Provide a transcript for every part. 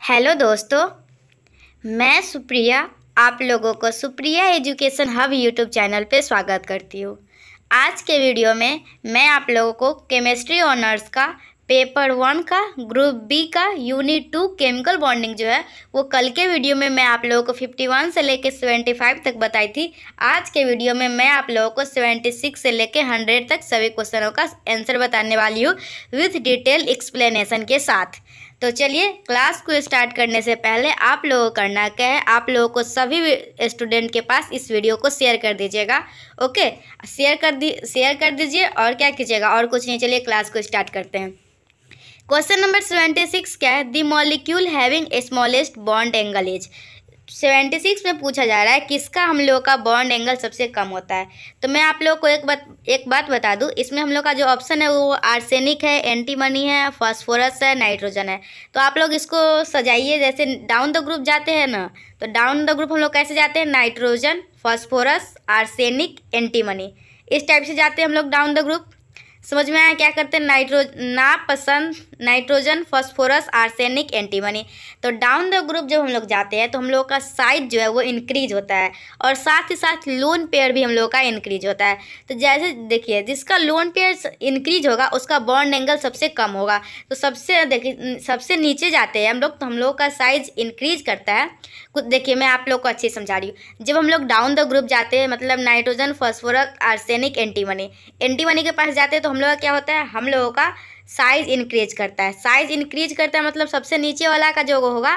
Hello दोस्तों, मैं सुप्रिया आप लोगों को Supriya education hub YouTube channel पे स्वागत करती हूँ। आज के वीडियो में मैं आप लोगों को केमिस्ट्री ऑनर्स का पेपर 1 का ग्रुप बी का यूनिट 2 केमिकल बॉन्डिंग जो है वो कल के वीडियो में मैं आप लोगों को 51 से लेके 75 तक बताई थी। आज के वीडियो में मैं आप लोगों को 76 से लेके 100 तक सभी क्वेश्चनों का आंसर बताने वाली हूँ विथ डिटेल एक्सप्लेनेशन के साथ। तो चलिए, क्लास को स्टार्ट करने से पहले आप लोगों को करना क्या है, आप लोगों को सभी स्टूडेंट के पास इस वीडियो को शेयर कर दीजिएगा। ओके, शेयर कर दीजिए और क्या कीजिएगा, और कुछ नहीं। चलिए क्लास को स्टार्ट करते हैं। क्वेश्चन नंबर 76 क्या है? The molecule having smallest bond angle is. 76 में पूछा जा रहा है किसका हम लोग का बॉन्ड एंगल सबसे कम होता है। तो मैं आप लोग को एक बात बता दूं, इसमें हम लोग का जो ऑप्शन है वो आर्सेनिक है, एंटीमनी है, फास्फोरस है, नाइट्रोजन है। तो आप लोग इसको सजाइए, जैसे डाउन द ग्रुप जाते हैं ना, तो डाउन द ग्रुप हम लोग कैसे जाते हैं? नाइट्रोजन, फास्फोरस, आर्सेनिक, एंटीमनी, इस टाइप से जाते हैं हम लोग डाउन द ग्रुप। समझ में आया? क्या करते हैं? Nitrogen, phosphorus, arsenic, antimony. तो डाउन द ग्रुप जब हम लोग जाते हैं तो हम लोग का साइज जो है वो इंक्रीज होता है, और साथ ही साथ लोन पेयर भी हम लोग का इंक्रीज होता है। तो जैसे देखिए, जिसका लोन पेयर इंक्रीज होगा उसका बॉन्ड एंगल सबसे कम होगा। तो सबसे नीचे जाते हैं हम लोग तो हम लोग का साइज इंक्रीज करता है। कुछ देखिए, मैं आप लोग को अच्छे समझा रही हूँ। जब हम लोग डाउन द ग्रुप जाते हैं, मतलब नाइट्रोजन, फास्फोरस, आर्सेनिक, एंटीमनी के पास जाते हैं तो हम लोग का क्या होता है? हम लोगों का साइज इंक्रीज करता है। साइज इंक्रीज करता है मतलब सबसे नीचे वाला का जो होगा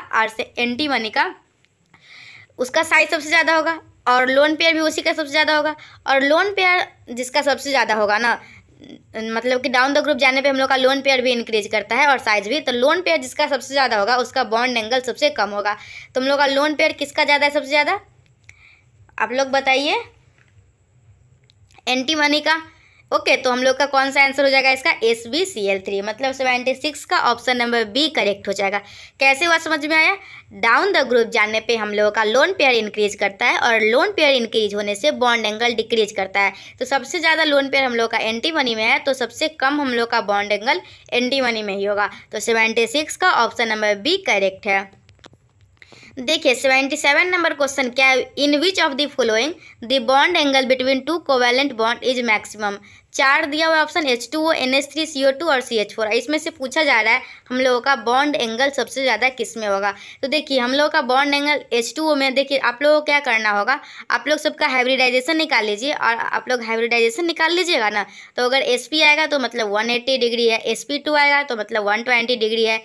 एंटीमनी का, उसका साइज सबसे ज़्यादा होगा, और लोन पेयर भी उसी का सबसे ज़्यादा होगा। और लोन पेयर जिसका सबसे ज़्यादा होगा ना, मतलब कि डाउन द ग्रुप जाने पे हम लोग का लोन पेयर भी इंक्रीज करता है और साइज भी। तो लोन पेयर जिसका सबसे ज़्यादा होगा उसका बॉन्ड एंगल सबसे कम होगा। तो हम लोग का लोन पेयर किसका ज़्यादा है सबसे ज़्यादा? आप लोग बताइए। एंटीमनी का। ओके, तो हम लोग का कौन सा आंसर हो जाएगा इसका? SbCl3, मतलब 76 का ऑप्शन नंबर बी करेक्ट हो जाएगा। कैसे हुआ समझ में आया? डाउन द ग्रुप जाने पे हम लोगों का लोन पेयर इंक्रीज करता है, और लोन पेयर इंक्रीज होने से बॉन्ड एंगल डिक्रीज करता है। तो सबसे ज़्यादा लोन पेयर हम लोग का एंटीमनी में है, तो सबसे कम हम लोग का बॉन्ड एंगल एंटीमनी में ही होगा। तो 76 का ऑप्शन नंबर बी करेक्ट है। देखिए 77 नंबर क्वेश्चन क्या है? In which of the following the bond angle between two covalent bond is maximum. 4 दिया हुआ ऑप्शन H2O, NH3, CO2 और CH4। इसमें से पूछा जा रहा है हम लोगों का बॉन्ड एंगल सबसे ज़्यादा किस में होगा। तो देखिए, हम लोगों का बॉन्ड एंगल H2O में। देखिए, आप लोगों को क्या करना होगा, आप लोग सबका हाइब्रिडाइजेशन निकाल लीजिए, और आप लोग हाइब्रिडाइजेशन निकाल लीजिएगा ना, तो अगर Sp आएगा तो मतलब 180 डिग्री है, Sp2 आएगा तो मतलब 120 डिग्री है,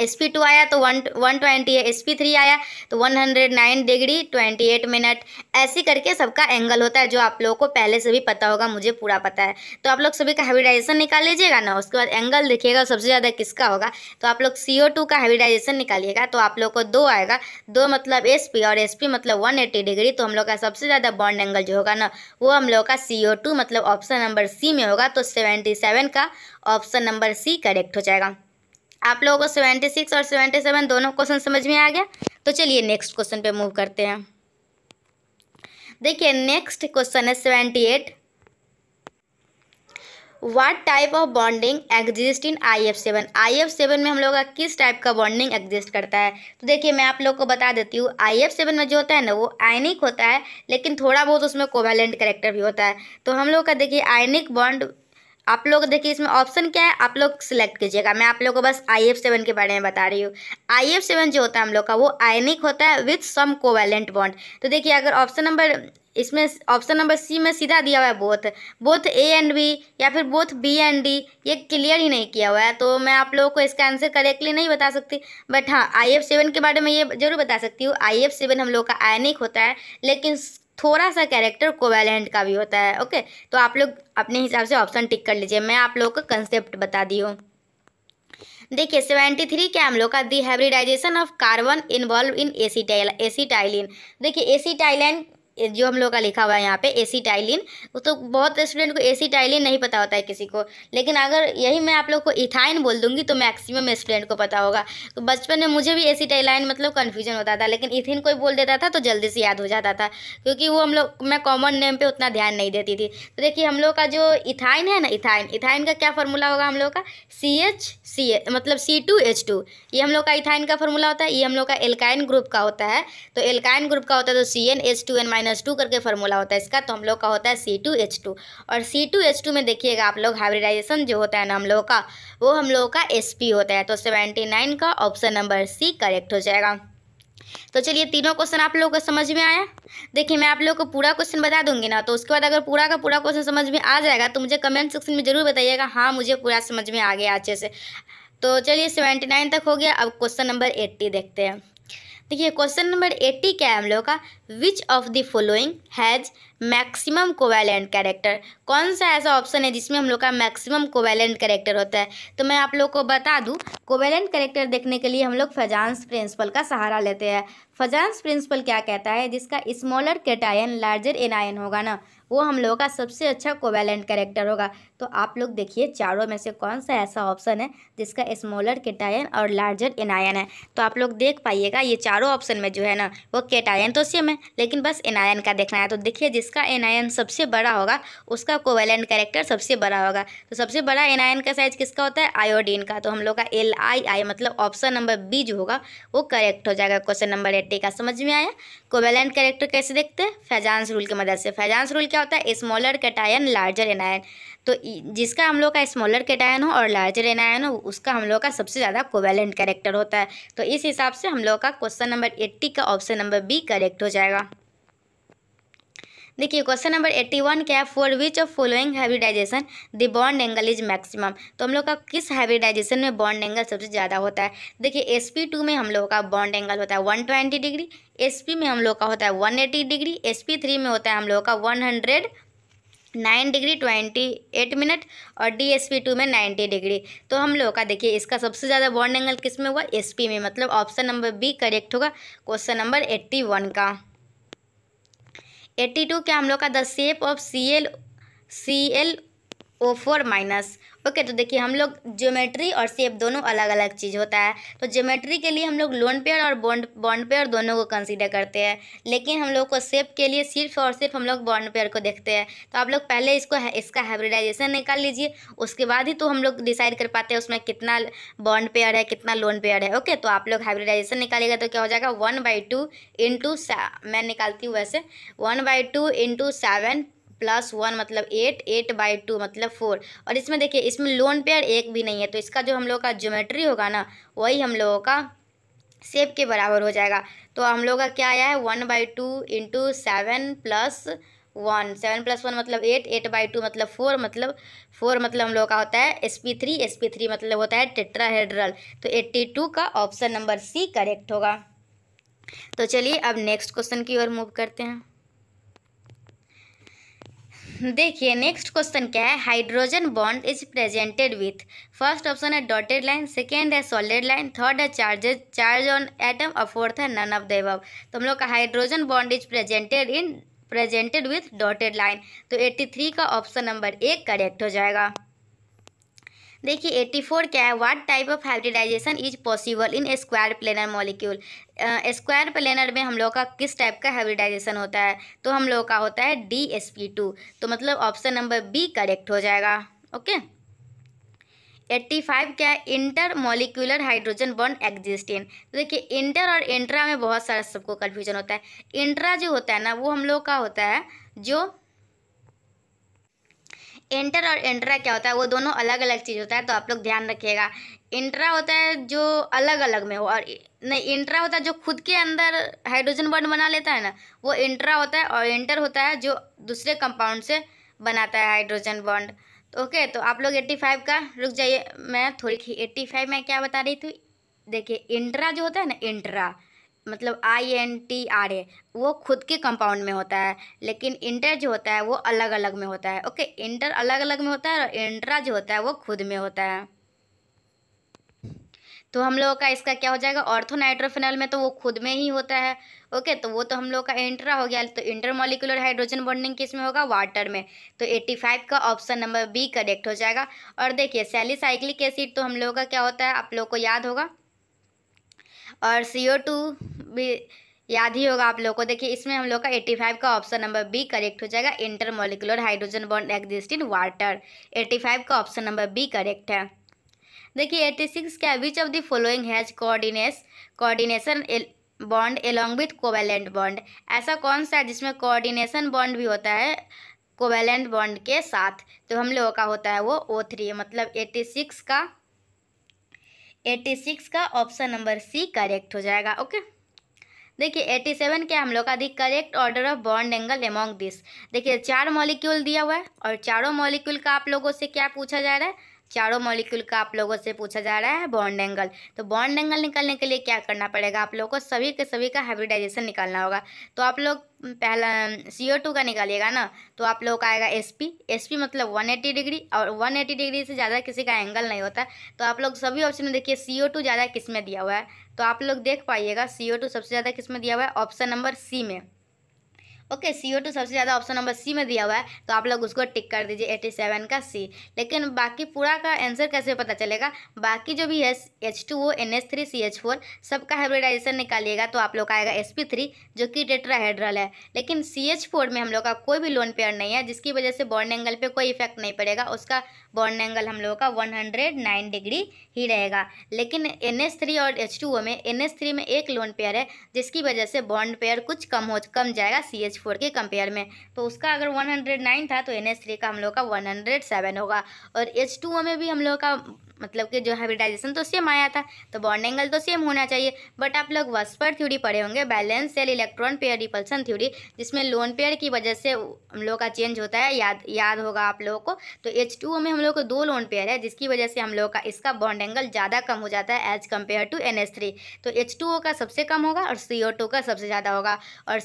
Sp2 आया तो 120 है, Sp3 आया तो 109 डिग्री 28 मिनट। ऐसे करके सबका एंगल होता है, जो आप लोगों को पहले से भी पता होगा, मुझे पूरा पता है। तो आप लोग सभी का हाइब्रिडाइजेशन निकाल लीजिएगा ना, उसके बाद एंगल देखिएगा सबसे ज़्यादा किसका होगा। तो आप लोग CO2 का हाइब्रिडाइजेशन निकालिएगा तो आप लोग को 2 आएगा। 2 मतलब Sp, और Sp मतलब 180 डिग्री। तो हम लोग का सबसे ज़्यादा बॉन्ड एंगल जो होगा ना, वो हम लोग का CO2 मतलब ऑप्शन नंबर सी में होगा। तो 77 का ऑप्शन नंबर सी करेक्ट हो जाएगा। आप लोगों को 76 और 77 दोनों क्वेश्चन समझ में आ गया। तो चलिए नेक्स्ट क्वेश्चन पे मूव करते हैं। देखिए, नेक्स्ट क्वेश्चन है 78। What type of bonding exist in IF7। IF7 में हम लोग का किस टाइप का बॉन्डिंग एग्जिस्ट करता है? तो देखिए, मैं आप लोग को बता देती हूँ। IF7 में जो होता है ना, वो आयनिक होता है, लेकिन थोड़ा बहुत उसमें कोवैलेंट कैरेक्टर भी होता है। तो हम लोग का देखिए आयनिक बॉन्ड, आप लोग देखिए इसमें ऑप्शन क्या है, आप लोग सिलेक्ट कीजिएगा। मैं आप लोग को बस IF7 के बारे में बता रही हूँ। IF7 जो होता है हम लोग का, वो आयनिक होता है विथ सम कोवैलेंट बॉन्ड। तो देखिए, अगर इसमें ऑप्शन नंबर सी में सीधा दिया हुआ है बोथ A एंड B, या फिर बोथ B एंड D, ये क्लियर ही नहीं किया हुआ है। तो मैं आप लोगों को इसका आंसर करेक्टली नहीं बता सकती, बट हाँ, IF7 के बारे में ये जरूर बता सकती हूँ। IF7 हम लोग का आयनिक होता है, लेकिन थोड़ा सा कैरेक्टर कोवैलेंट का भी होता है। ओके, तो आप लोग अपने हिसाब से ऑप्शन टिक कर लीजिए। मैं आप लोगों को कंसेप्ट बता दी हूँ। देखिए 73 क्या हम लोग का? The hybridisation of carbon involve in acetylene. देखिए एसिटाइलिन जो हम लोग का लिखा हुआ है यहाँ पे एसिटाइलिन, वो तो बहुत स्टूडेंट को एसिटाइलिन नहीं पता होता है किसी को, लेकिन अगर यही मैं आप लोग को इथाइन बोल दूंगी तो मैक्सिमम स्टूडेंट को पता होगा। तो बचपन में मुझे भी एसिटाइलिन मतलब कन्फ्यूजन होता था, लेकिन इथिन कोई बोल देता था तो जल्दी से याद हो जाता था, क्योंकि वो हम लोग मैं कॉमन नेम पे उतना ध्यान नहीं देती थी। तो देखिए हम लोग का जो इथाइन है ना, इथाइन का क्या फार्मूला होगा हम लोग का CH मतलब C2H2, ये हम लोग का इथाइन का फार्मूला होता है। ये हम लोग का एल्काइन ग्रुप का होता है, तो एल्काइन ग्रुप का होता है तो CnH2n-2 करके फार्मूला होता है इसका, तो हम लोग का होता है C2H2। और C2H2 में देखिएगा आप लोग हाइब्रिडाइजेशन जो होता है ना हम लोग का, वो हम लोग का sp होता है। तो 79 का ऑप्शन नंबर C करेक्ट हो जाएगा। तो चलिए तीनों क्वेश्चन आप लोगों को समझ में आया। देखिए मैं आप लोगों को पूरा क्वेश्चन बता दूंगी ना, तो उसके बाद अगर पूरा का पूरा क्वेश्चन समझ में आ जाएगा तो मुझे कमेंट सेक्शन में जरूर बताइएगा हाँ मुझे पूरा समझ में आ गया अच्छे से। तो चलिए 79 तक हो गया, अब क्वेश्चन नंबर 80 देखते हैं। देखिए क्वेश्चन नंबर 80 क्या है हम लोग का, which of the following has maximum covalent character, कौन सा ऐसा ऑप्शन है जिसमें हम लोग का मैक्सिमम कोवैलेंट कैरेक्टर होता है। तो मैं आप लोग को बता दूं, कोवैलेंट कैरेक्टर देखने के लिए हम लोग फेजांस प्रिंसिपल का सहारा लेते हैं। फेजांस प्रिंसिपल क्या कहता है, जिसका स्मॉलर कैटायन लार्जर एनायन होगा ना, वो हम लोगों का सबसे अच्छा कोवैलेंट कैरेक्टर होगा। तो आप लोग देखिए चारों में से कौन सा ऐसा ऑप्शन है जिसका स्मॉलर कैटायन और लार्जर एनायन है। तो आप लोग देख पाइएगा ये चारों ऑप्शन में जो है ना, वो कैटायन तो सेम है लेकिन बस एनायन का देखना है। तो देखिए जिसका एनायन सबसे बड़ा होगा उसका कोवैलेंट कैरेक्टर सबसे बड़ा होगा। तो सबसे बड़ा एनायन का साइज किसका होता है, आयोडीन का। तो हम लोग का LII मतलब ऑप्शन नंबर B जो होगा वो करेक्ट हो जाएगा क्वेश्चन नंबर 80 का। समझ में आया। कोवैलेंट कैरेक्टर कैसे देखते हैं, फेजांस रूल की मदद से। फेजांस रूल क्या होता है, स्मॉलर कैटायन लार्जर एनायन। तो जिसका हम लोग का स्मॉलर कैटायन हो और लार्जर एनायन हो उसका हम लोग का सबसे ज़्यादा कोवैलेंट कैरेक्टर होता है। तो इस हिसाब से हम लोग का क्वेश्चन नंबर 80 का ऑप्शन नंबर B करेक्ट हो जाएगा। देखिए क्वेश्चन नंबर 81 क्या है, for which of following hybridisation the bond angle is maximum. तो हम लोग का किस हाइब्रिडाइजेशन में बॉन्ड एंगल सबसे ज़्यादा होता है। देखिए sp2 में हम लोग का बॉन्ड एंगल होता है 120 डिग्री, sp में हम लोग का होता है 180 डिग्री, sp3 में होता है हम लोग का 109 डिग्री 28 मिनट और DsP2 में 90 डिग्री। तो हम लोग का देखिए इसका सबसे ज़्यादा बॉन्ड एंगल किस में हुआ, sp में, मतलब ऑप्शन नंबर B करेक्ट होगा क्वेश्चन नंबर 81 का। 82 क्या हम लोग का, the shape of ClO4 minus. Okay तो देखिए हम लोग ज्योमेट्री और शेप दोनों अलग अलग चीज़ होता है। तो ज्योमेट्री के लिए हम लोग लोन पेयर और बॉन्ड पेयर दोनों को कंसीडर करते हैं, लेकिन हम लोग को शेप के लिए सिर्फ और सिर्फ हम लोग बॉन्ड पेयर को देखते हैं। तो आप लोग पहले इसका हाइब्रिडाइजेशन निकाल लीजिए, उसके बाद ही तो हम लोग डिसाइड कर पाते हैं उसमें कितना बॉन्ड पेयर है कितना लोन पेयर है। ओके तो आप लोग हाइब्रिडाइजेशन निकालिएगा तो क्या हो जाएगा, 1/2 इंटू, मैं निकालती हूँ वैसे, 1/2 इंटू 7 प्लस 1 मतलब 8, 8/2 मतलब 4। और इसमें देखिए इसमें लोन पेयर एक भी नहीं है, तो इसका जो हम लोग का ज्योमेट्री होगा ना वही हम लोगों का शेप के बराबर हो जाएगा। तो हम लोग का क्या आया है, 1/2 इंटू 7 प्लस 1, 7 प्लस 1 मतलब 8, 8/2 मतलब 4, मतलब 4 मतलब हम लोग का होता है sp3 मतलब होता है टेट्राहेड्रल। तो 82 का ऑप्शन नंबर C करेक्ट होगा। तो चलिए अब नेक्स्ट क्वेश्चन की ओर मूव करते हैं। देखिए नेक्स्ट क्वेश्चन क्या है, hydrogen bond is presented with, first option है डॉटेड लाइन, सेकेंड है सॉलिड लाइन, थर्ड है चार्ज ऑन एटम और फोर्थ है नन ऑफ द अबव। तो हम लोग का hydrogen bond is presented with dotted line. तो 83 का ऑप्शन नंबर A करेक्ट हो जाएगा। देखिए 84 क्या है, what type of hybridisation is possible in square planar molecule. Square planar में हम लोग का किस टाइप का हाइब्रिडाइजेशन होता है, तो हम लोग का होता है DsP2। तो मतलब ऑप्शन नंबर B करेक्ट हो जाएगा। ओके 85 क्या है, inter molecular hydrogen bond exist in. तो देखिए इंटर और इंट्रा में बहुत सारा सबको कन्फ्यूजन होता है। इंट्रा जो होता है ना वो हम लोग का होता है, जो इंटर और इंट्रा क्या होता है, वो दोनों अलग अलग चीज़ होता है। तो आप लोग ध्यान रखिएगा, इंट्रा होता है जो अलग अलग में हो, और नहीं इंट्रा होता है जो खुद के अंदर हाइड्रोजन बॉन्ड बना लेता है ना, वो इंट्रा होता है। और इंटर होता है जो दूसरे कंपाउंड से बनाता है हाइड्रोजन बॉन्ड। तो ओके तो आप लोग 85 का रुक जाइए, मैं थोड़ी 85 में क्या बता रही थी। देखिए इंट्रा जो होता है ना, इंट्रा मतलब INTRA, वो खुद के कंपाउंड में होता है, लेकिन इंटर जो होता है वो अलग अलग में होता है। ओके इंटर अलग अलग में होता है और इंट्रा जो होता है वो खुद में होता है। तो हम लोगों का इसका क्या हो जाएगा, ऑर्थो नाइट्रोफिनॉल में तो वो खुद में ही होता है। ओके, तो वो तो हम लोग का इंट्रा हो गया। तो इंटरमॉलिक्यूलर हाइड्रोजन बॉन्डिंग किस में होगा, वाटर में। तो 85 का ऑप्शन नंबर बी करेक्ट हो जाएगा। और देखिए सैलिसाइक्लिक एसिड तो हम लोगों का क्या होता है, आप लोग को याद होगा, और CO2 भी याद ही होगा आप लोगों को। देखिए इसमें हम लोग का 85 का ऑप्शन नंबर बी करेक्ट हो जाएगा, intermolecular hydrogen bond exist in water. 85 का ऑप्शन नंबर बी करेक्ट है। देखिए 86 क्या, विच of the following has coordination bond along with covalent bond. ऐसा कौन सा है जिसमें कोऑर्डिनेशन बॉन्ड भी होता है कोवैलेंट बॉन्ड के साथ। तो हम लोगों का होता है वो O3, मतलब 86 का ऑप्शन नंबर सी करेक्ट हो जाएगा। ओके, देखिए 87 क्या हम लोग का, the correct order of bond angle among this. देखिए 4 मॉलिक्यूल दिया हुआ है और चारों मॉलिक्यूल का आप लोगों से क्या पूछा जा रहा है, चारों मॉलिक्यूल का आप लोगों से पूछा जा रहा है बॉन्ड एंगल। तो बॉन्ड एंगल निकालने के लिए क्या करना पड़ेगा, आप लोगों को सभी के सभी का हाइब्रिडाइजेशन निकालना होगा। तो आप लोग पहला CO2 का निकालिएगा ना, तो आप लोग का आएगा SP मतलब 180 डिग्री, और 180 डिग्री से ज़्यादा किसी का एंगल नहीं होता। तो आप लोग सभी ऑप्शन में देखिए CO2 ज़्यादा किस में दिया हुआ है, तो आप लोग देख पाइएगा CO2 सबसे ज़्यादा किस में दिया हुआ है, ऑप्शन नंबर सी में। ओके, CO2 सबसे ज़्यादा ऑप्शन नंबर सी में दिया हुआ है, तो आप लोग उसको टिक कर दीजिए 87 का सी। लेकिन बाकी पूरा का आंसर कैसे पता चलेगा, बाकी जो भी है H2O NH3 CH4 सबका हाइब्रिडाइजेशन निकालिएगा, तो आप लोग का आएगा sp3 जो कि टेट्राहेड्रल है। लेकिन CH4 में हम लोग का कोई भी लोन पेयर नहीं है, जिसकी वजह से बॉन्ड एंगल पे कोई इफेक्ट नहीं पड़ेगा, उसका बॉन्ड एंगल हम लोगों का 109 डिग्री ही रहेगा। लेकिन NH3 और H2O में NH3 में एक लोन पेयर है, जिसकी वजह से बॉन्ड पेयर कुछ कम जाएगा CH4 के कंपेयर में। तो उसका अगर 109 था तो NH3 का हम लोग का 107 होगा। और H2O में भी हम लोग का मतलब कि जो हाइब्रिडाइजेशन तो सेम आया था, तो बॉन्ड एंगल तो सेम होना चाहिए। बट आप लोग वस्पर थ्योरी पढ़े होंगे, balance cell electron pair repulsion theory, जिसमें लोन पेयर की वजह से हम लोग का चेंज होता है, याद होगा आप लोगों को। तो H2O में हम लोग को 2 लोन पेयर है, जिसकी वजह से हम लोग का इसका बॉन्ड एंगल ज़्यादा कम हो जाता है एज कम्पेयर टू NH3। तो H2O का सबसे कम होगा और CO2 का सबसे ज़्यादा होगा। और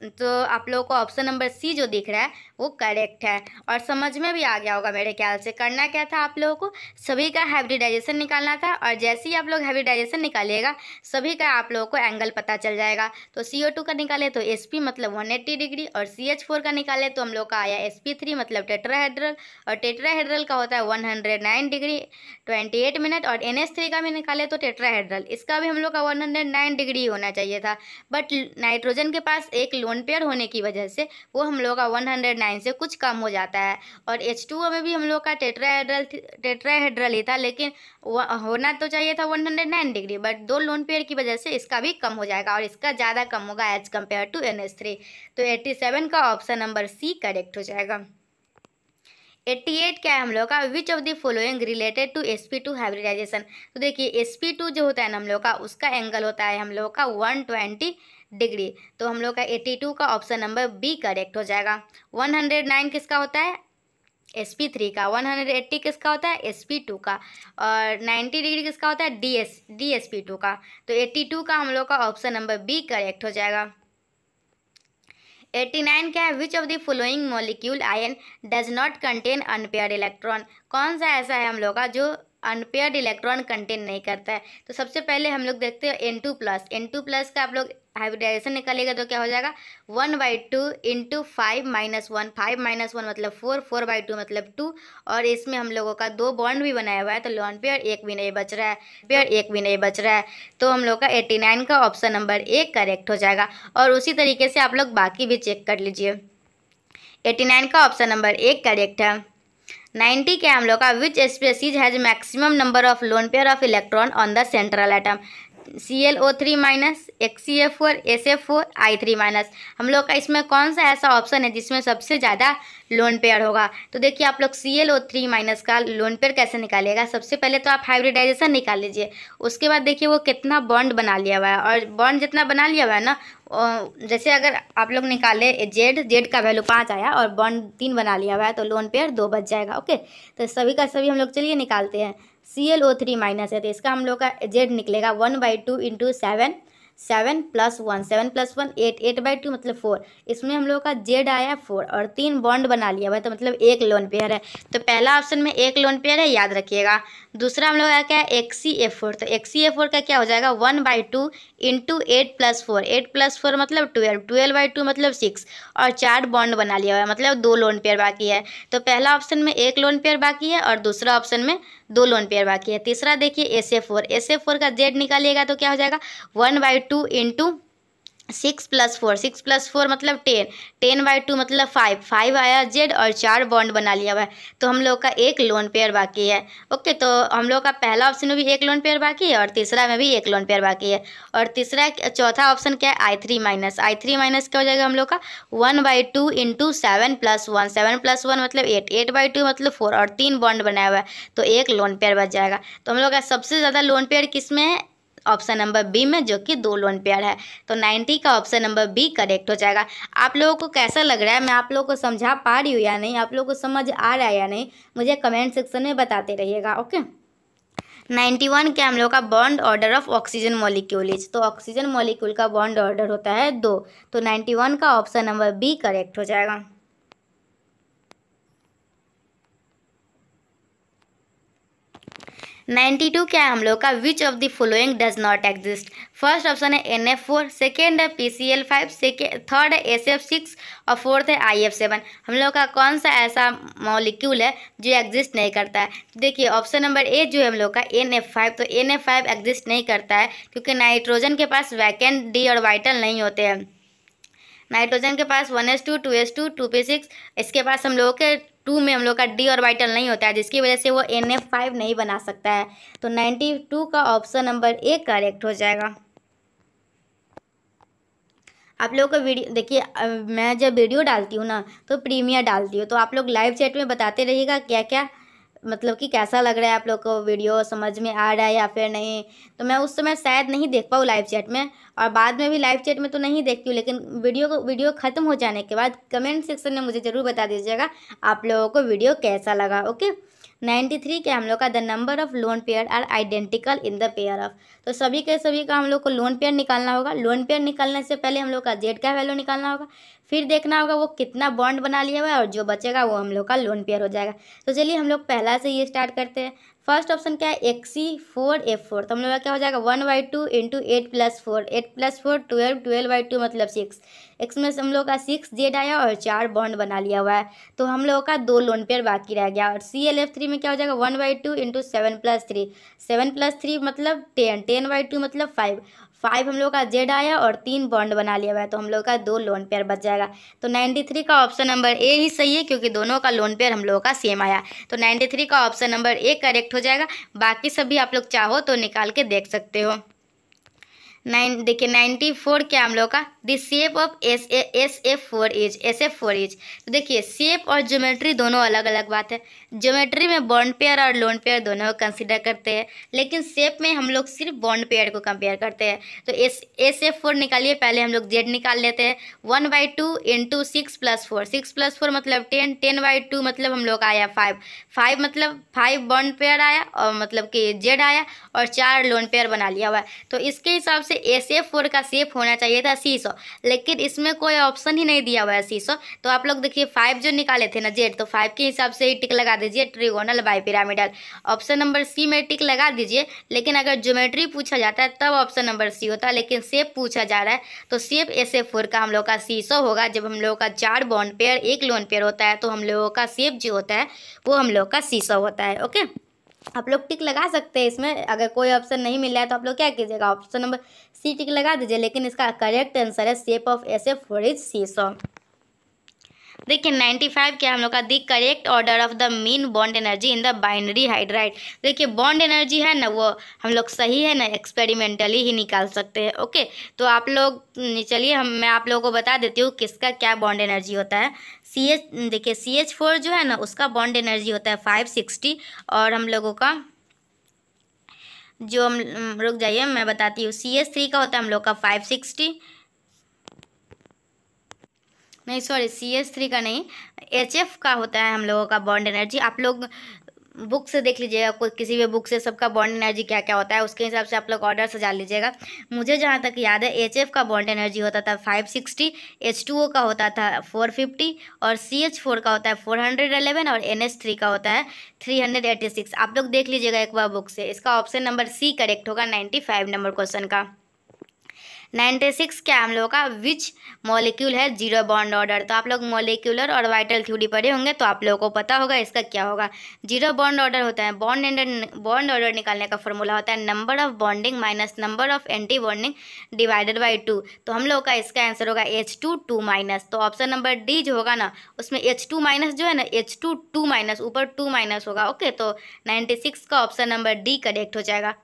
तो आप लोगों को ऑप्शन नंबर सी जो दिख रहा है वो करेक्ट है। और समझ में भी आ गया होगा मेरे ख्याल से। करना क्या था, आप लोगों को सभी का हाइब्रिडाइजेशन निकालना था, और जैसे ही आप लोग हाइब्रिडाइजेशन निकालिएगा सभी का आप लोगों को एंगल पता चल जाएगा। तो CO2 का निकाले तो SP मतलब 180 डिग्री, और CH4 का निकाले तो हम लोग का आया sp3 मतलब टेट्राहेड्रल, और टेट्राहेड्रल का होता है 109 डिग्री 28 मिनट। और NH3 का भी निकाले तो टेट्राहेड्रल, इसका भी हम लोग का 109 डिग्री होना चाहिए था। बट नाइट्रोजन के पास एक लोन पेयर होने की वजह से वो हम लोग का 109 से कुछ कम हो जाता है। और H2O में भी हम लोग का टेट्राहेड्रल ही था, लेकिन होना तो चाहिए था 109 डिग्री, बट 2 लोन पेयर की वजह से इसका भी कम हो जाएगा, और इसका ज़्यादा कम होगा एज कम्पेयर टू NH3। तो 87 का ऑप्शन नंबर सी करेक्ट हो जाएगा। 88 क्या है हम लोग का, which of the following related to sp2 hybridisation. तो देखिए sp2 जो होता है ना हम लोग का, उसका एंगल होता है हम लोग का 120 डिग्री। तो हम लोग का 82 का ऑप्शन नंबर बी करेक्ट हो जाएगा। 109 किसका होता है, sp3 का। 180 किसका होता है, sp2 का। और 90 डिग्री किसका होता है, dsp2 का। तो 82 का हम लोग का ऑप्शन नंबर बी करेक्ट हो जाएगा। 89 क्या है, विच of the following molecule ion does not contain unpaired electron. कौन सा ऐसा है हम लोग का जो अनपेयर्ड इलेक्ट्रॉन कंटेन नहीं करता है। तो सबसे पहले हम लोग देखते हैं N2+ का आप लोग हाइब्रिडाइजेशन निकालेगा तो क्या हो जाएगा, 1/2 × 5 - 1, 5 - 1 मतलब 4, 4/2 मतलब 2। और इसमें हम लोगों का 2 बॉन्ड भी बनाया हुआ है, तो लोन पेयर एक भी नहीं बच रहा है, तो हम लोग का 89 का ऑप्शन नंबर ए करेक्ट हो जाएगा। और उसी तरीके से आप लोग बाकी भी चेक कर लीजिए। 89 का ऑप्शन नंबर ए करेक्ट है। 90 क्या हम लोग का, which species has maximum number of lone pair of electron on the central atom. ClO3-, HCF4, SF4, I3-। हम लोग का इसमें कौन सा ऐसा ऑप्शन है जिसमें सबसे ज़्यादा लोन पेयर होगा। तो देखिए आप लोग ClO3- का लोन पेयर कैसे निकालिएगा, सबसे पहले तो आप हाइब्रिडाइजेशन निकाल लीजिए। उसके बाद देखिए वो कितना बॉन्ड बना लिया हुआ है, और बॉन्ड जितना बना लिया हुआ है ना, जैसे अगर आप लोग निकाले जेड का वैल्यू 5 आया और बॉन्ड 3 बना लिया हुआ है, तो लोन पेयर 2 बच जाएगा। ओके, तो सभी का सभी हम लोग चलिए निकालते हैं। ClO3- है तो इसका हम लोग का जेड निकलेगा 1/2 × 7, 7 + 1, 7 + 1 8, 8/2 मतलब 4। इसमें हम लोग का जेड आया 4 और 3 बॉन्ड बना लिया हुआ है, तो मतलब एक लोन पेयर है। तो पहला ऑप्शन में एक लोन पेयर है, याद रखिएगा। दूसरा हम लोग का क्या है, XCF4। तो XCF4 का क्या हो जाएगा, 1/2 × 8 + 4, 8 + 4 मतलब 12, 12/2 मतलब 6 और 4 बॉन्ड बना लिया हुआ है, मतलब 2 लोन पेयर बाकी है। तो पहला ऑप्शन में एक लोन पेयर बाकी है और दूसरा ऑप्शन में 2 लोन पेयर बाकी है। तीसरा देखिए SF4, SF4 का जेड निकालिएगा तो क्या हो जाएगा, 1/2 × 6 + 4, 6 + 4 मतलब 10, 10/2 मतलब 5, 5 आया जेड और 4 बॉन्ड बना लिया हुआ है। तो हम लोग का एक लोन पेयर बाकी है। ओके, तो हम लोग का पहला ऑप्शन में भी एक लोन पेयर बाकी है और तीसरा में भी एक लोन पेयर बाकी है। और चौथा ऑप्शन क्या है, I3-, I3- क्या हो जाएगा हम लोग का, 1/2 × 7 + 1, 7 + 1 मतलब 8, 8/2 मतलब 4 और 3 बॉन्ड बनाया हुआ है, तो एक लोन पेयर बच जाएगा। तो हम लोग का सबसे ज़्यादा लोन पेयर किस में है, ऑप्शन नंबर बी में, जो कि 2 लोन पेयर है। तो 90 का ऑप्शन नंबर बी करेक्ट हो जाएगा। आप लोगों को कैसा लग रहा है, मैं आप लोगों को समझा पा रही हूँ या नहीं, आप लोगों को समझ आ रहा है या नहीं, मुझे कमेंट सेक्शन में बताते रहिएगा। ओके, 91 क्या हम लोग का, bond order of oxygen molecules. तो ऑक्सीजन मॉलिक्यूल का बॉन्ड ऑर्डर होता है 2। तो 91 का ऑप्शन नंबर बी करेक्ट हो जाएगा। 92 क्या है हम लोग का, which of the following does not exist. First option है NF4, सेकेंड है PCl5, थर्ड है SF6 और फोर्थ है IF7। हम लोग का कौन सा ऐसा मॉलिक्यूल है जो एग्जिस्ट नहीं करता है। देखिए ऑप्शन नंबर ए जो है हम लोग का NF5, तो NF5 एग्जिस्ट नहीं करता है क्योंकि नाइट्रोजन के पास वैकेंट डी ऑर्बिटल नहीं होते हैं। नाइट्रोजन के पास 1s2, 2s2, 2p6, इसके पास हम लोग के 2 में हम लोग का डी ऑर्बिटल नहीं होता है, जिसकी वजह से वो NF5 नहीं बना सकता है। तो 92 का ऑप्शन नंबर ए करेक्ट हो जाएगा। आप लोगों को वीडियो देखिए, मैं जब वीडियो डालती हूँ ना तो प्रीमियर डालती हूँ, तो आप लोग लाइव चैट में बताते रहिएगा क्या क्या, मतलब कि कैसा लग रहा है आप लोग को, वीडियो समझ में आ रहा है या फिर नहीं। तो मैं उस समय शायद नहीं देख पाऊँ लाइव चैट में, और बाद में भी लाइव चैट में तो नहीं देखती हूँ, लेकिन वीडियो ख़त्म हो जाने के बाद कमेंट सेक्शन में मुझे ज़रूर बता दीजिएगा आप लोगों को वीडियो कैसा लगा। ओके, 93 के हम लोग का, the number of lone pair are identical in the pair of. तो सभी के सभी का हम लोग को लोन पेयर निकालना होगा। लोन पेयर निकालने से पहले हम लोग का जेड का वैल्यू निकालना होगा, फिर देखना होगा वो कितना बॉन्ड बना लिया हुआ है, और जो बचेगा वो हम लोग का लोन पेयर हो जाएगा। तो चलिए हम लोग पहला से ये स्टार्ट करते हैं। फर्स्ट ऑप्शन क्या है, XC4F4। तो हम लोग का क्या हो जाएगा, 1/2 × 8 + 4, 8 + 4 12, 12/2 मतलब 6। इसमें से हम लोग का 6 जेड आया और 4 बॉन्ड बना लिया हुआ है, तो हम लोगों का 2 लोन पेयर बाकी रह गया। और ClF3 में क्या हो जाएगा, 1/2 × 7 + 3, 7 + 3 मतलब 10, 10/2 मतलब 5, 5 हम लोग का जेड आया और 3 बॉन्ड बना लिया हुआ है, तो हम लोग का 2 लोन पेयर बच जाएगा। तो 93 का ऑप्शन नंबर ए ही सही है, क्योंकि दोनों का लोन पेयर हम लोगों का सेम आया। तो 93 का ऑप्शन नंबर ए करेक्ट हो जाएगा। बाकी सभी आप लोग चाहो तो निकाल के देख सकते हो। देखिए 94 क्या हम लोग का, the shape of SF4 is. तो देखिए शेप और ज्योमेट्री दोनों अलग अलग बात है। ज्योमेट्री में बॉन्ड पेयर और लोन पेयर दोनों को कंसीडर करते हैं, लेकिन शेप में हम लोग सिर्फ बॉन्ड पेयर को कंपेयर करते हैं। तो SF4 निकालिए, पहले हम लोग जेड निकाल लेते हैं। 1/2 × 6 + 4, 6 + 4 मतलब 10, 10/2 मतलब हम लोग आया 5, 5 मतलब 5 बॉन्ड पेयर आया और मतलब कि जेड आया और 4 लोन पेयर बना लिया हुआ है। तो इसके हिसाब से SF4 का शेप होना चाहिए था सीसो, लेकिन इसमें कोई ऑप्शन ही नहीं दिया हुआ है सीसो। तो आप लोग देखिए 5 जो निकाले थे ना जेड, तो 5 के हिसाब से ही टिक लगा दीजिए, trigonal bipyramidal. Option number C में टिक लगा दीजिए, लेकिन अगर ज्योमेट्री पूछा जाता है तब ऑप्शन नंबर सी होता है, लेकिन शेप पूछा जा रहा है तो शेप SF4 का हम लोग का सीसो होगा। जब हम लोग का 4 बॉन्ड पेयर 1 लोन पेयर होता है, तो हम लोगों का शेप जो होता है वो हम लोग का सीसो होता है। ओके, आप लोग टिक लगा सकते हैं इसमें। अगर कोई ऑप्शन नहीं मिल रहा है तो आप लोग क्या कीजिएगा, ऑप्शन नंबर सी टिक लगा दीजिए, लेकिन इसका करेक्ट आंसर है शेप ऑफ SF4 इज सीसो। देखिए 95 क्या हम लोग का, the correct order of the mean bond energy in the binary hydride. देखिए बॉन्ड एनर्जी है ना, वो हम लोग सही है ना एक्सपेरिमेंटली ही निकाल सकते हैं। ओके, तो आप लोग चलिए मैं आप लोगों को बता देती हूँ किसका क्या बॉन्ड एनर्जी होता है। देखिए CH4 जो है ना, उसका बॉन्ड एनर्जी होता है 560, और हम लोगों का जो हम रुक जाइए मैं बताती हूँ, CH3 का होता है हम लोग का 560, नहीं सॉरी CH3 का नहीं, HF का होता है हम लोगों का बॉन्ड एनर्जी। आप लोग बुक से देख लीजिएगा, कोई किसी भी बुक से सबका बॉन्ड एनर्जी क्या क्या होता है, उसके हिसाब से आप लोग ऑर्डर सजा लीजिएगा। मुझे जहाँ तक याद है HF का बॉन्ड एनर्जी होता था 560, H2O का होता था 450 और CH4 का होता है 411 और NH3 का होता है 386। आप लोग देख लीजिएगा एक बार बुक से। इसका ऑप्शन नंबर सी करेक्ट होगा 95 नंबर क्वेश्चन का। 96 क्या हम लोगों का विच मॉलिक्यूल है जीरो बॉन्ड ऑर्डर। तो आप लोग मॉलिक्यूलर और वाइटल थ्योरी पढ़े होंगे तो आप लोगों को पता होगा इसका क्या होगा। जीरो बॉन्ड ऑर्डर होता है, बॉन्ड ऑर्डर निकालने का फॉर्मूला होता है number of bonding minus number of anti bonding divided by 2। तो हम लोग का इसका आंसर होगा H2 2 माइनस। तो ऑप्शन नंबर डी जो होगा ना, उसमें H2 माइनस जो है ना, H2 2 माइनस, ऊपर 2 माइनस होगा। ओके, तो 96 का ऑप्शन नंबर डी करेक्ट हो जाएगा।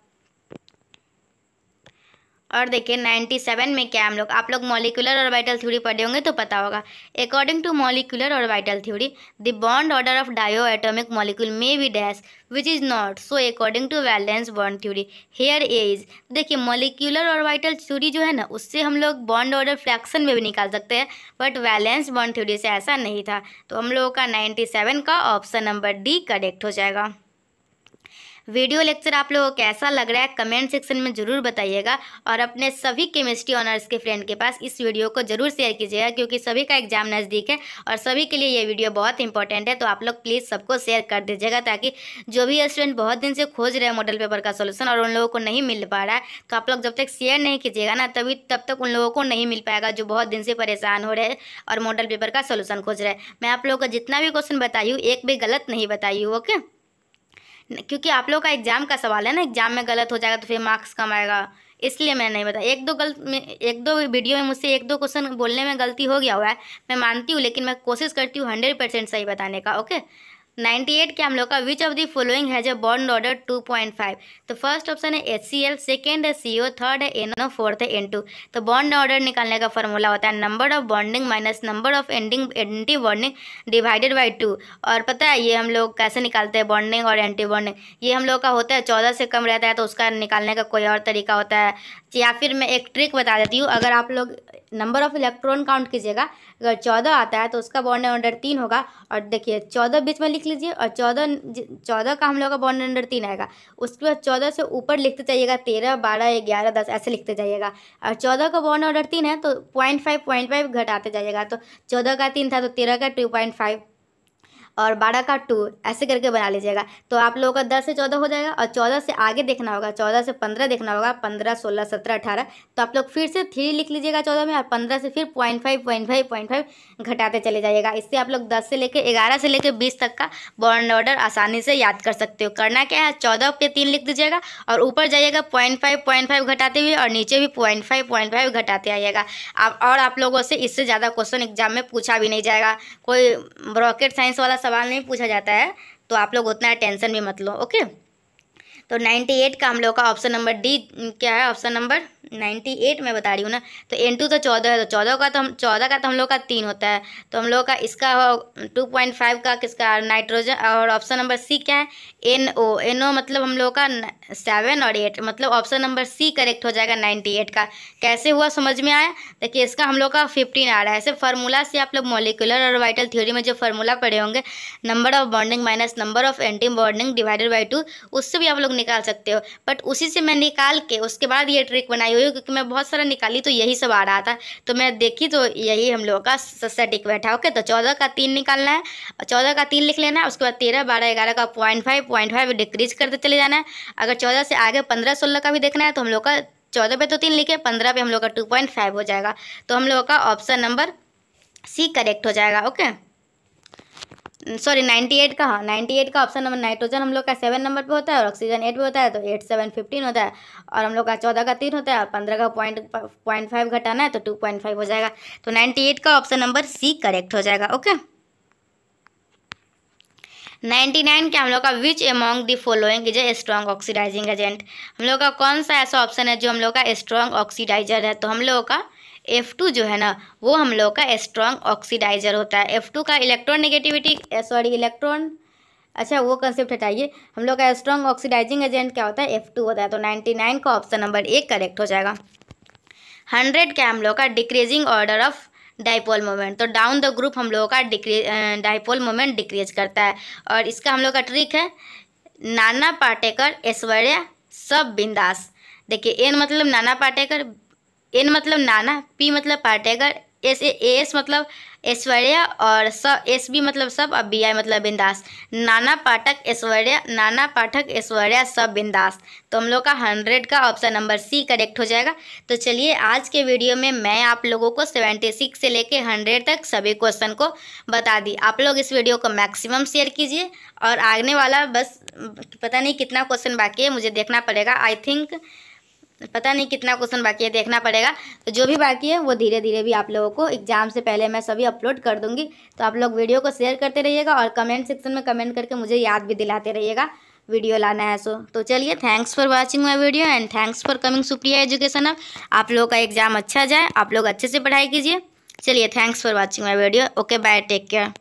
और देखिए 97 में क्या हम लोग, आप लोग मॉलिक्यूलर और वाइटल थ्योरी पढ़े होंगे तो पता होगा। According to molecular orbital theory the bond order of diatomic molecule may be dash which is not so according to valence bond theory here A is. देखिए molecular orbital theory जो है ना, उससे हम लोग bond order fraction में भी निकाल सकते हैं, बट वैलेंस बॉन्ड थ्योरी से ऐसा नहीं था। तो हम लोगों का 97 का ऑप्शन नंबर डी करेक्ट हो जाएगा। वीडियो लेक्चर आप लोगों को कैसा लग रहा है कमेंट सेक्शन में ज़रूर बताइएगा, और अपने सभी केमिस्ट्री ऑनर्स के फ्रेंड के पास इस वीडियो को ज़रूर शेयर कीजिएगा, क्योंकि सभी का एग्जाम नज़दीक है और सभी के लिए ये वीडियो बहुत इंपॉर्टेंट है। तो आप लोग प्लीज़ सबको शेयर कर दीजिएगा, ताकि जो भी स्टूडेंट बहुत दिन से खोज रहे हैं मॉडल पेपर का सोल्यूशन और उन लोगों को नहीं मिल पा रहा है, तो आप लोग जब तक शेयर नहीं कीजिएगा ना, तब तक उन लोगों को नहीं मिल पाएगा जो बहुत दिन से परेशान हो रहे हैं और मॉडल पेपर का सोल्यूशन खोज रहे हैं। मैं आप लोगों को जितना भी क्वेश्चन बताई हूँ एक भी गलत नहीं बताई हूँ। ओके, क्योंकि आप लोग का एग्जाम का सवाल है ना, एग्जाम में गलत हो जाएगा तो फिर मार्क्स कम आएगा, इसलिए मैं नहीं बताया। एक दो वीडियो में मुझसे एक दो क्वेश्चन बोलने में गलती हो गया हुआ है, मैं मानती हूँ, लेकिन मैं कोशिश करती हूँ 100% सही बताने का। ओके, 98 के हम लोग का which of the following has a bond order 2.5। तो फर्स्ट ऑप्शन है HCl, सेकेंड है CO, थर्ड है NO, फोर्थ है N2। तो बॉन्ड ऑर्डर निकालने का फॉर्मूला होता है number of bonding minus number of anti bonding divided by 2। और पता है ये हम लोग कैसे निकालते हैं बॉन्डिंग और एंटी बॉन्डिंग, ये हम लोग का होता है 14 से कम रहता है तो उसका निकालने का कोई और तरीका होता है। या फिर मैं एक ट्रिक बता देती हूँ, अगर आप लोग नंबर ऑफ इलेक्ट्रॉन काउंट कीजिएगा, अगर 14 आता है तो उसका बॉन्ड ऑर्डर 3 होगा। और देखिए 14 बीच में लिख लीजिए, और 14 का हम लोग का बॉन्ड ऑर्डर 3 आएगा। उसके बाद 14 से ऊपर लिखते जाइएगा 13, 12, 11, 10 ऐसे लिखते जाइएगा। और 14 का बॉन्ड ऑर्डर 3 है तो 0.5 घटाते जाइएगा। तो 14 का 3 था तो 13 का 2.5 और 12 का 2 ऐसे करके बना लीजिएगा। तो आप लोगों का 10 से 14 हो जाएगा, और 14 से आगे देखना होगा, 14 से 15 देखना होगा, 15, 16, 17, 18। तो आप लोग फिर से 3 लिख लीजिएगा 14 में, और 15 से फिर 0.5 घटाते चले जाइएगा। इससे आप लोग 10 से लेकर 11 से लेकर 20 तक का बॉन्ड ऑर्डर आसानी से याद कर सकते हो। करना क्या है, 14 पे 3 लिख दीजिएगा और ऊपर जाइएगा 0.5 घटाते हुए, और नीचे भी 0.5 घटाते आइएगा। और आप लोगों से इससे ज़्यादा क्वेश्चन एग्जाम में पूछा भी नहीं जाएगा, कोई रॉकेट साइंस वाला सवाल नहीं पूछा जाता है, तो आप लोग उतना टेंशन भी मत लो। ओके, तो 98 का हम लोग का ऑप्शन नंबर डी क्या है, ऑप्शन नंबर 98 मैं बता रही हूँ ना। तो N2 तो 14 है, तो 14 का तो हम लोग का 3 होता है। तो हम लोग का इसका 2.5 का किसका, नाइट्रोजन। और ऑप्शन नंबर सी क्या है, NO मतलब हम लोग का 7 और 8, मतलब ऑप्शन नंबर सी करेक्ट हो जाएगा 98 का। कैसे हुआ समझ में आया? देखिए इसका हम लोग का 15 आ रहा है। ऐसे फार्मूला से आप लोग मॉलिक्यूलर और वाइटल थ्योरी में जो फार्मूला पढ़े होंगे, number of bonding minus number of anti bonding divided by 2, उससे भी आप लोग निकाल सकते हो। बट उसी से मैं निकाल के उसके बाद ये ट्रिक बनाई हुई, क्योंकि मैं बहुत सारा निकाली तो यही सब आ रहा था, तो मैं देखी तो यही हम लोग का सटीक बैठा। ओके, तो 14 का 3 निकालना है, 14 का 3 लिख लेना है। उसके बाद 13, 12, 11 का 0.5 डिक्रीज करते चले जाना है। अगर 14 से आगे 15, 16 का भी देखना है तो हम लोग का 14 पे तो 3 लिखे, 15 पे हम लोग का 2.5 हो जाएगा। तो हम लोग का ऑप्शन नंबर सी करेक्ट हो जाएगा। ओके, सॉरी 98 का, हाँ 98 का ऑप्शन नंबर, नाइट्रोजन हम लोग का 7 नंबर पे होता है और ऑक्सीजन 8 पे होता है, तो 8, 7, 15 होता है। और हम लोग का 14 का 3 होता है और 15 का 0.5 घटाना है तो 2.5 हो जाएगा। तो 98 का ऑप्शन नंबर सी करेक्ट हो जाएगा। ओके, 99 के हम लोग का which among the following is a strong oxidising agent. हम लोग का कौन सा ऐसा ऑप्शन है जो हम लोग का स्ट्रॉन्ग ऑक्सीडाइजर है? तो हम लोग का F2 जो है ना, वो हम लोग का स्ट्रॉन्ग ऑक्सीडाइजर होता है। F2 का इलेक्ट्रॉन नेगेटिविटी, सॉरी इलेक्ट्रॉन, अच्छा वो कंसेप्ट हटाइए, हम लोग का स्ट्रॉन्ग ऑक्सीडाइजिंग एजेंट क्या होता है, F2 होता है। तो 99 का ऑप्शन नंबर 1 करेक्ट हो जाएगा। 100 का हम लोग का decreasing order of dipole moment. तो डाउन द ग्रुप हम लोगों का डाइपोल मोमेंट डिक्रीज करता है। और इसका हम लोग का ट्रिक है नाना पाटेकर, ऐश्वर्या, सब बिंदास। देखिए एन मतलब नाना पाटेकर, एन मतलब नाना, पी मतलब पाटेकर, एस मतलब ऐश्वर्या और सब एस बी मतलब सब, अब बी आई मतलब बिंदास। नाना पाठक ऐश्वर्या, नाना पाठक ऐश्वर्या, सब बिंदास। तो हम लोग का 100 का ऑप्शन नंबर सी करेक्ट हो जाएगा। तो चलिए आज के वीडियो में मैं आप लोगों को 76 से लेके 100 तक सभी क्वेश्चन को बता दी। आप लोग इस वीडियो को मैक्सिमम शेयर कीजिए। और आने वाला बस पता नहीं कितना क्वेश्चन बाकी है, मुझे देखना पड़ेगा। आई थिंक पता नहीं कितना क्वेश्चन बाकी है, देखना पड़ेगा। तो जो भी बाकी है वो धीरे धीरे भी आप लोगों को एग्जाम से पहले मैं सभी अपलोड कर दूंगी। तो आप लोग वीडियो को शेयर करते रहिएगा और कमेंट सेक्शन में कमेंट करके मुझे याद भी दिलाते रहिएगा वीडियो लाना है सो। तो चलिए, thanks for watching my video and thanks for coming Supriya education hub. आप लोगों का एग्जाम अच्छा जाए, आप लोग अच्छे से पढ़ाई कीजिए। चलिए, thanks for watching my video. Okay, bye, take care.